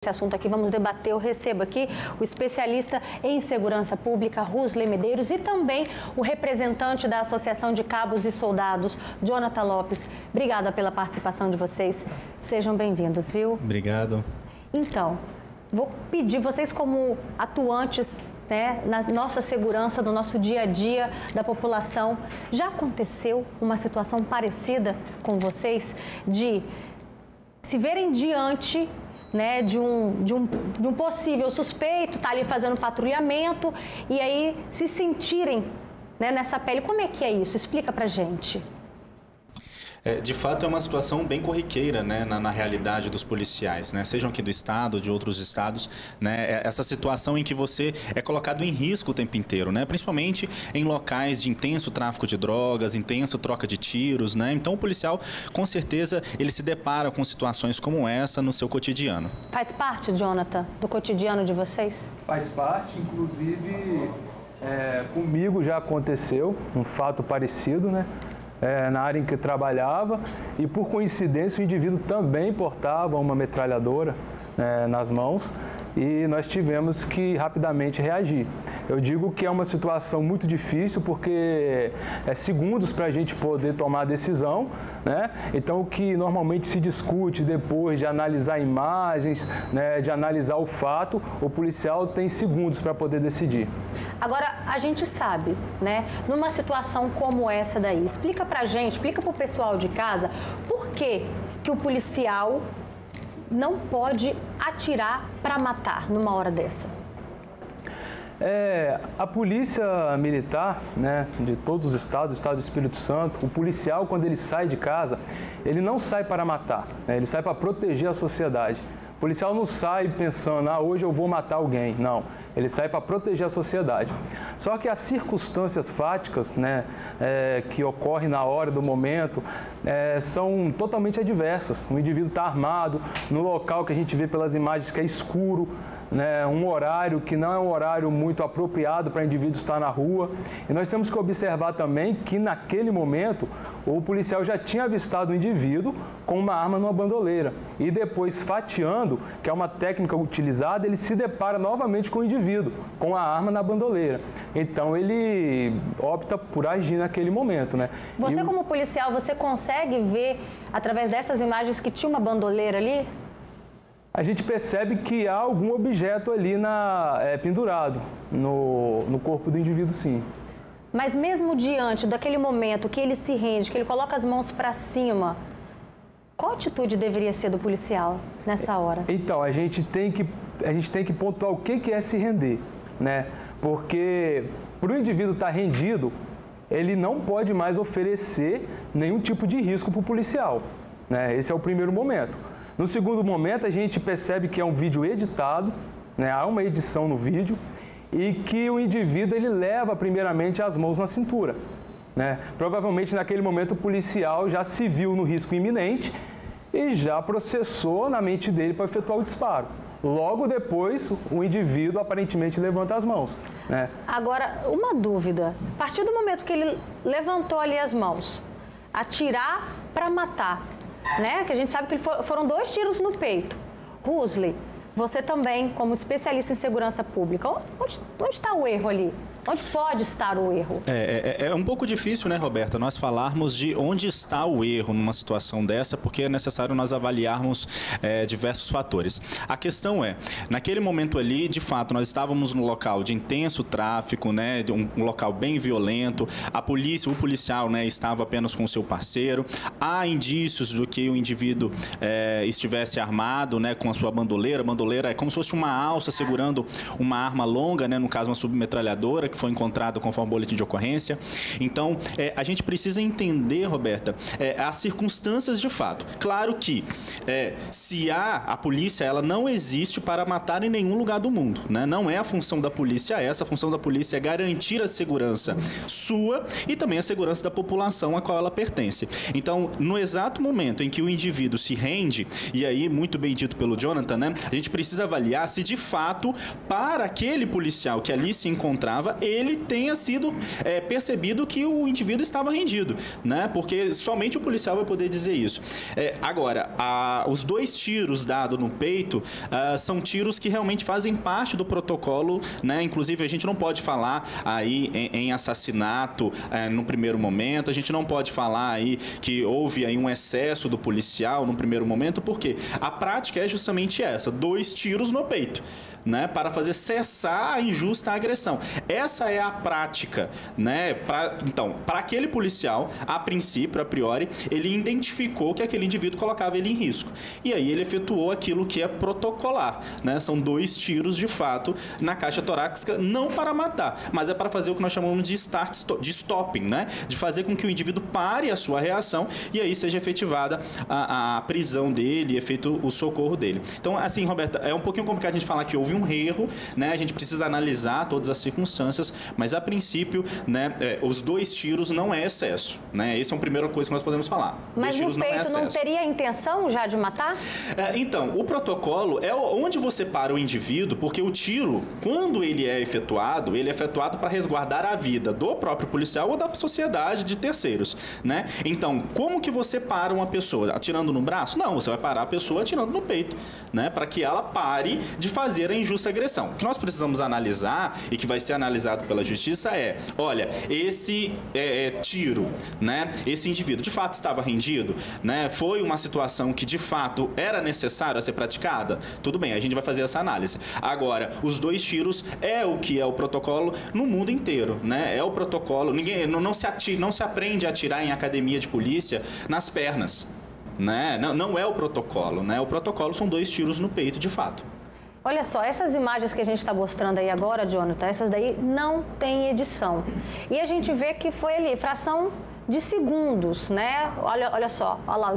Esse assunto aqui, vamos debater. Eu recebo aqui o especialista em segurança pública, Rusley Medeiros, e também o representante da Associação de Cabos e Soldados, Jonathan Lopes. Obrigada pela participação de vocês. Sejam bem-vindos, viu? Obrigado. Então, vou pedir vocês como atuantes, né, na nossa segurança, no nosso dia a dia da população, já aconteceu uma situação parecida com vocês de se verem diante, né, de um possível suspeito, tá ali fazendo patrulhamento e aí se sentirem, né, nessa pele? Como é que é isso? Explica pra gente. De fato, é uma situação bem corriqueira, né, na realidade dos policiais, né, sejam aqui do estado, de outros estados, né, essa situação em que você é colocado em risco o tempo inteiro, né, principalmente em locais de intenso tráfico de drogas, intenso troca de tiros, né, então o policial, com certeza, ele se depara com situações como essa no seu cotidiano. Faz parte, Jonathan, do cotidiano de vocês? Faz parte, inclusive, comigo já aconteceu um fato parecido, né? Na área em que eu trabalhava, e por coincidência o indivíduo também portava uma metralhadora nas mãos e nós tivemos que rapidamente reagir. Eu digo que é uma situação muito difícil porque é segundos para a gente poder tomar a decisão, né? Então o que normalmente se discute depois de analisar imagens, né, de analisar o fato, o policial tem segundos para poder decidir. Agora, a gente sabe, né, numa situação como essa daí, explica pra gente, explica pro pessoal de casa, por que o policial não pode atirar para matar numa hora dessa? A polícia militar, né, de todos os estados, o estado do Espírito Santo, o policial, quando ele sai de casa, ele não sai para matar, né, ele sai para proteger a sociedade. O policial não sai pensando, hoje eu vou matar alguém. Não, ele sai para proteger a sociedade. Só que as circunstâncias fáticas, né, que ocorrem na hora do momento são totalmente adversas. O indivíduo está armado, no local que a gente vê pelas imagens que é escuro, né, um horário que não é um horário muito apropriado para o indivíduo estar na rua. E nós temos que observar também que naquele momento o policial já tinha avistado o indivíduo com uma arma numa bandoleira. E depois, fatiando, que é uma técnica utilizada, ele se depara novamente com o indivíduo, com a arma na bandoleira. Então ele opta por agir naquele momento, né? Você como policial, você consegue ver através dessas imagens que tinha uma bandoleira ali? A gente percebe que há algum objeto ali pendurado no corpo do indivíduo, sim. Mas mesmo diante daquele momento que ele se rende, que ele coloca as mãos para cima, qual atitude deveria ser do policial nessa hora? Então, a gente tem que pontuar o que é se render, né? Porque para o indivíduo estar rendido, ele não pode mais oferecer nenhum tipo de risco para o policial, né? Esse é o primeiro momento. No segundo momento, a gente percebe que é um vídeo editado, né? Há uma edição no vídeo, e que o indivíduo ele leva primeiramente as mãos na cintura, né? Provavelmente naquele momento o policial já se viu no risco iminente e já processou na mente dele para efetuar o disparo. Logo depois, o indivíduo aparentemente levanta as mãos, né? Agora, uma dúvida. A partir do momento que ele levantou ali as mãos, atirar para matar, né? Que a gente sabe que foram 2 tiros no peito. Rusley, você também, como especialista em segurança pública, onde está o erro ali? Onde pode estar o erro? É um pouco difícil, né, Roberta, nós falarmos de onde está o erro numa situação dessa, porque é necessário nós avaliarmos diversos fatores. A questão é, naquele momento ali, de fato, nós estávamos no local de intenso tráfico, né, de um local bem violento, a polícia, o policial, né, estava apenas com o seu parceiro, há indícios do que o indivíduo estivesse armado, né, com a sua bandoleira. A bandoleira é como se fosse uma alça segurando uma arma longa, né, no caso uma submetralhadora, que foi encontrada conforme o boletim de ocorrência. Então, a gente precisa entender, Roberta, as circunstâncias de fato. Claro que se a polícia, ela não existe para matar em nenhum lugar do mundo, né? Não é a função da polícia essa, a função da polícia é garantir a segurança sua e também a segurança da população a qual ela pertence. Então, no exato momento em que o indivíduo se rende, e aí, muito bem dito pelo Jonathan, né? A gente precisa avaliar se de fato, para aquele policial que ali se encontrava, ele tenha sido percebido que o indivíduo estava rendido, né? Porque somente o policial vai poder dizer isso. Agora, os 2 tiros dados no peito são tiros que realmente fazem parte do protocolo, né? Inclusive, a gente não pode falar aí em assassinato no primeiro momento, a gente não pode falar aí que houve aí um excesso do policial no primeiro momento, porque a prática é justamente essa, 2 tiros no peito, né? Para fazer cessar a injusta agressão. Essa é a prática, né? Então, para aquele policial, a princípio, a priori, ele identificou que aquele indivíduo colocava ele em risco. E aí ele efetuou aquilo que é protocolar, né? São 2 tiros, de fato, na caixa torácica, não para matar, mas é para fazer o que nós chamamos de stopping, né? De fazer com que o indivíduo pare a sua reação e aí seja efetivada a prisão dele, efeito o socorro dele. Então, assim, Roberta, é um pouquinho complicado a gente falar que houve um erro, né? A gente precisa analisar todas as circunstâncias, mas a princípio, né, os 2 tiros não é excesso, né? Essa é a primeira coisa que nós podemos falar. Mas no peito não teria a intenção já de matar? Então, o protocolo é onde você para o indivíduo, porque o tiro, quando ele é efetuado para resguardar a vida do próprio policial ou da sociedade de terceiros, né? Então, como que você para uma pessoa? Atirando no braço? Não, você vai parar a pessoa atirando no peito, né? Para que ela pare de fazer a injusta agressão. O que nós precisamos analisar e que vai ser analisado pela justiça olha, esse tiro, né? Esse indivíduo de fato estava rendido, né? Foi uma situação que de fato era necessário a ser praticada? Tudo bem, a gente vai fazer essa análise. Agora, os 2 tiros é o que é o protocolo no mundo inteiro, né? É o protocolo, ninguém não se aprende a atirar em academia de polícia nas pernas, né? Não é o protocolo, né? O protocolo são 2 tiros no peito, de fato. Olha só, essas imagens que a gente está mostrando aí agora, Jonathan, essas daí não tem edição. E a gente vê que foi ali, fração de segundos, né? Olha só, olha lá,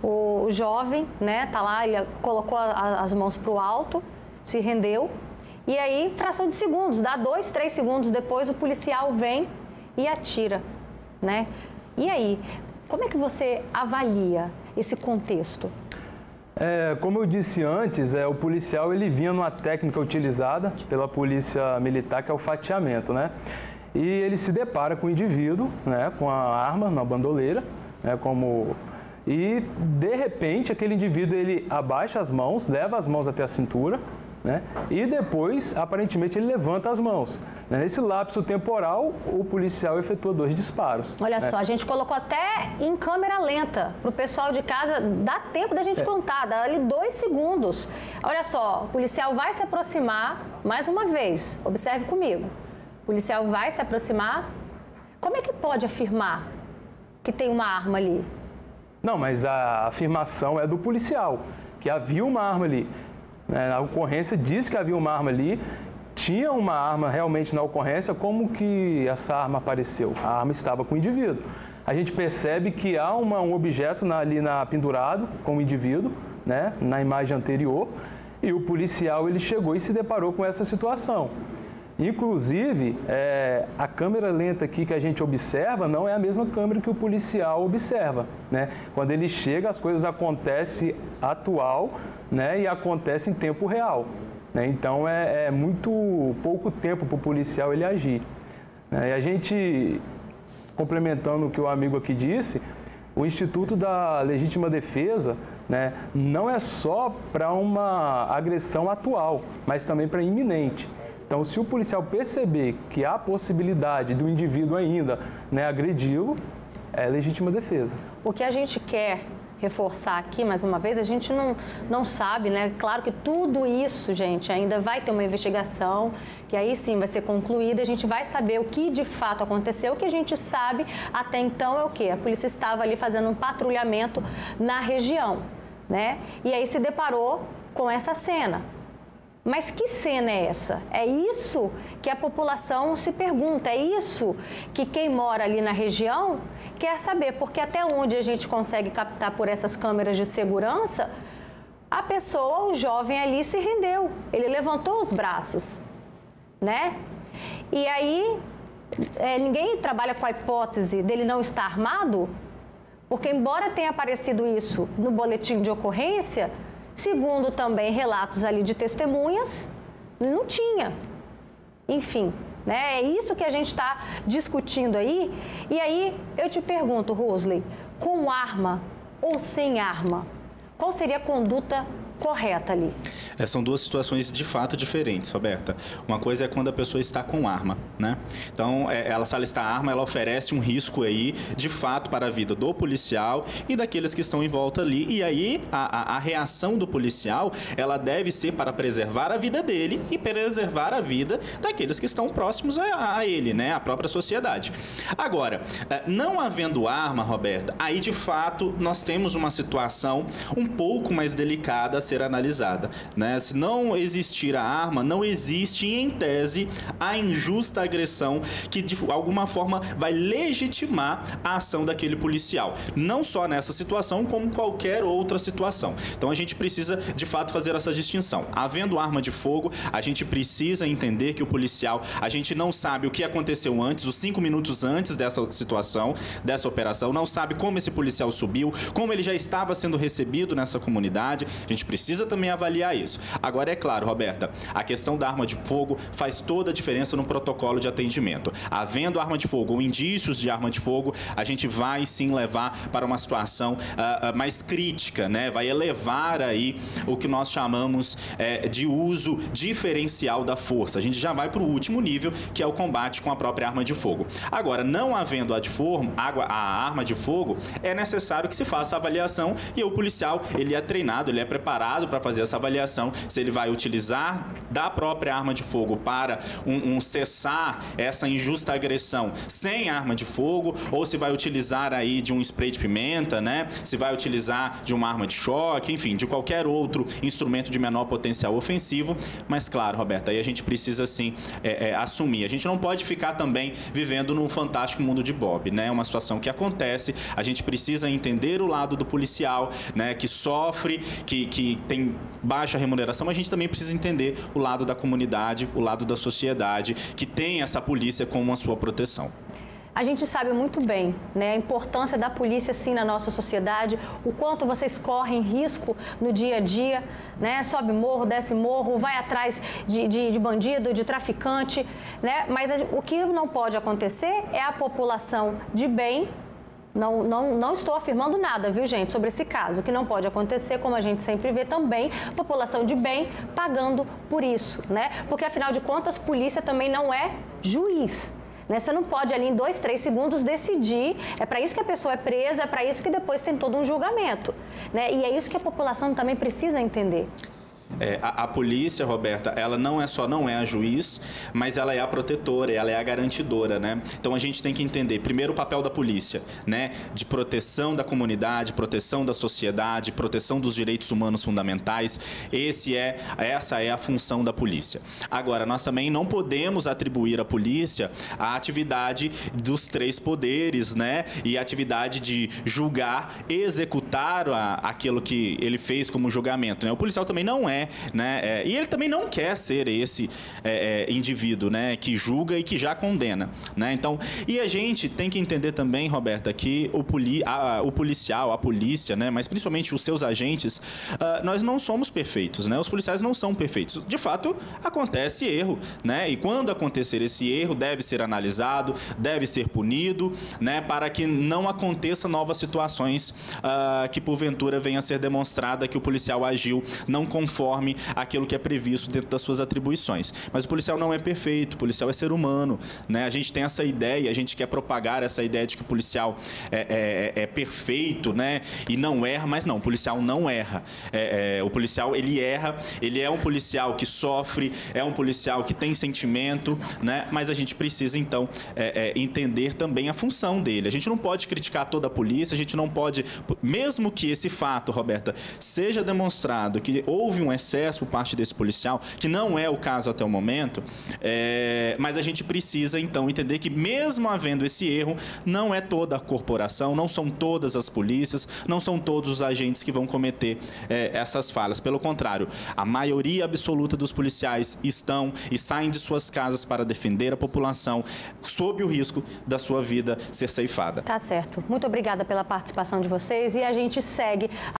o jovem, né, tá lá, ele colocou as mãos para o alto, se rendeu, e aí, fração de segundos, dá 2, 3 segundos depois, o policial vem e atira, né? E aí, como é que você avalia esse contexto? Como eu disse antes, o policial ele vinha numa técnica utilizada pela polícia militar, que é o fatiamento, né? E ele se depara com o indivíduo, né, com a arma na bandoleira, né, e de repente aquele indivíduo ele abaixa as mãos, leva as mãos até a cintura, né, e depois aparentemente ele levanta as mãos. Nesse lapso temporal, o policial efetua 2 disparos. Olha só, a gente colocou até em câmera lenta para o pessoal de casa, dá tempo da gente contar, dá ali 2 segundos. Olha só, o policial vai se aproximar, mais uma vez, observe comigo. O policial vai se aproximar. Como é que pode afirmar que tem uma arma ali? Não, mas a afirmação é do policial, que havia uma arma ali. A ocorrência diz que havia uma arma ali. Tinha uma arma realmente na ocorrência, como que essa arma apareceu? A arma estava com o indivíduo. A gente percebe que há um objeto ali pendurado com o indivíduo, né, na imagem anterior, e o policial ele chegou e se deparou com essa situação. Inclusive, a câmera lenta aqui que a gente observa não é a mesma câmera que o policial observa, né? Quando ele chega, as coisas acontecem atual, né, e acontecem em tempo real. Então, é muito pouco tempo para o policial ele agir. E a gente, complementando o que o amigo aqui disse, o Instituto da Legítima Defesa, né, não é só para uma agressão atual, mas também para iminente. Então, se o policial perceber que há possibilidade do indivíduo ainda, né, agredi-lo, é legítima defesa. O que a gente quer reforçar aqui, mais uma vez, a gente não sabe, né? Claro que tudo isso, gente, ainda vai ter uma investigação, que aí sim vai ser concluída, a gente vai saber o que de fato aconteceu. O que a gente sabe até então é o quê? A polícia estava ali fazendo um patrulhamento na região, né? E aí se deparou com essa cena. Mas que cena é essa? É isso que a população se pergunta, é isso que quem mora ali na região quer saber, porque até onde a gente consegue captar por essas câmeras de segurança, a pessoa, o jovem ali se rendeu, ele levantou os braços, né? E aí, ninguém trabalha com a hipótese dele não estar armado, porque embora tenha aparecido isso no boletim de ocorrência, Segundo também relatos ali de testemunhas, não tinha. Enfim, né? É isso que a gente está discutindo aí. E aí eu te pergunto, Rosley, com arma ou sem arma, qual seria a conduta correta ali? São duas situações de fato diferentes, Roberta. Uma coisa é quando a pessoa está com arma, né? Então, se ela está com arma, ela oferece um risco aí, de fato, para a vida do policial e daqueles que estão em volta ali. E aí, a reação do policial, ela deve ser para preservar a vida dele e preservar a vida daqueles que estão próximos a ele, né? A própria sociedade. Agora, não havendo arma, Roberta, aí, de fato, nós temos uma situação um pouco mais delicada a ser analisada, né? Se não existir a arma, não existe, em tese, a injusta agressão que, de alguma forma, vai legitimar a ação daquele policial. Não só nessa situação, como qualquer outra situação. Então, a gente precisa, de fato, fazer essa distinção. Havendo arma de fogo, a gente precisa entender que o policial, a gente não sabe o que aconteceu antes, os 5 minutos antes dessa situação, dessa operação, não sabe como esse policial subiu, como ele já estava sendo recebido nessa comunidade. A gente precisa também avaliar isso. Agora, é claro, Roberta, a questão da arma de fogo faz toda a diferença no protocolo de atendimento. Havendo arma de fogo ou indícios de arma de fogo, a gente vai sim levar para uma situação mais crítica, né? Vai elevar aí o que nós chamamos de uso diferencial da força. A gente já vai para o último nível, que é o combate com a própria arma de fogo. Agora, não havendo a arma de fogo, é necessário que se faça a avaliação e o policial, ele é treinado, ele é preparado para fazer essa avaliação, se ele vai utilizar da própria arma de fogo para cessar essa injusta agressão sem arma de fogo, ou se vai utilizar aí de um spray de pimenta, né? Se vai utilizar de uma arma de choque, enfim, de qualquer outro instrumento de menor potencial ofensivo. Mas claro, Roberta, aí a gente precisa sim assumir. A gente não pode ficar também vivendo num fantástico mundo de Bob, né? É uma situação que acontece, a gente precisa entender o lado do policial, né? Que sofre, que tem baixa remuneração, mas a gente também precisa entender o lado da comunidade, o lado da sociedade, que tem essa polícia como a sua proteção. A gente sabe muito bem, né, a importância da polícia, sim, na nossa sociedade, o quanto vocês correm risco no dia a dia, né, sobe morro, desce morro, vai atrás de bandido, de traficante, né, mas o que não pode acontecer é a população de bem. Não estou afirmando nada, viu, gente, sobre esse caso. O que não pode acontecer, como a gente sempre vê também, população de bem pagando por isso, né? Porque, afinal de contas, polícia também não é juiz, né? Você não pode ali em 2, 3 segundos decidir, é para isso que a pessoa é presa, é para isso que depois tem todo um julgamento, né? E é isso que a população também precisa entender. A polícia, Roberta, ela não é a juiz, mas ela é a protetora, ela é a garantidora, né? Então a gente tem que entender primeiro o papel da polícia, né? De proteção da comunidade, proteção da sociedade, proteção dos direitos humanos fundamentais. Essa é a função da polícia. Agora, nós também não podemos atribuir à polícia a atividade dos 3 poderes, né? E a atividade de julgar, executar aquilo que ele fez como julgamento, né? O policial também não é, né? E ele também não quer ser esse indivíduo, né? Que julga e que já condena, né? Então, e a gente tem que entender também, Roberta, que o policial, a polícia, né? Mas principalmente os seus agentes, nós não somos perfeitos, né? Os policiais não são perfeitos. De fato, acontece erro, né? E quando acontecer esse erro, deve ser analisado, deve ser punido, né? Para que não aconteça novas situações que porventura venha a ser demonstrada que o policial agiu não conforme aquilo que é previsto dentro das suas atribuições. Mas o policial não é perfeito, o policial é ser humano, né? A gente tem essa ideia, a gente quer propagar essa ideia de que o policial é perfeito, né? E não erra, mas não, o policial não erra. O policial, ele erra, ele é um policial que sofre, é um policial que tem sentimento, né? Mas a gente precisa, então, entender também a função dele. A gente não pode criticar toda a polícia, a gente não pode, mesmo que esse fato, Roberta, seja demonstrado que houve um excesso por parte desse policial, que não é o caso até o momento, mas a gente precisa, então, entender que mesmo havendo esse erro, não é toda a corporação, não são todas as polícias, não são todos os agentes que vão cometer essas falhas. Pelo contrário, a maioria absoluta dos policiais estão e saem de suas casas para defender a população, sob o risco da sua vida ser ceifada. Tá certo. Muito obrigada pela participação de vocês e a gente segue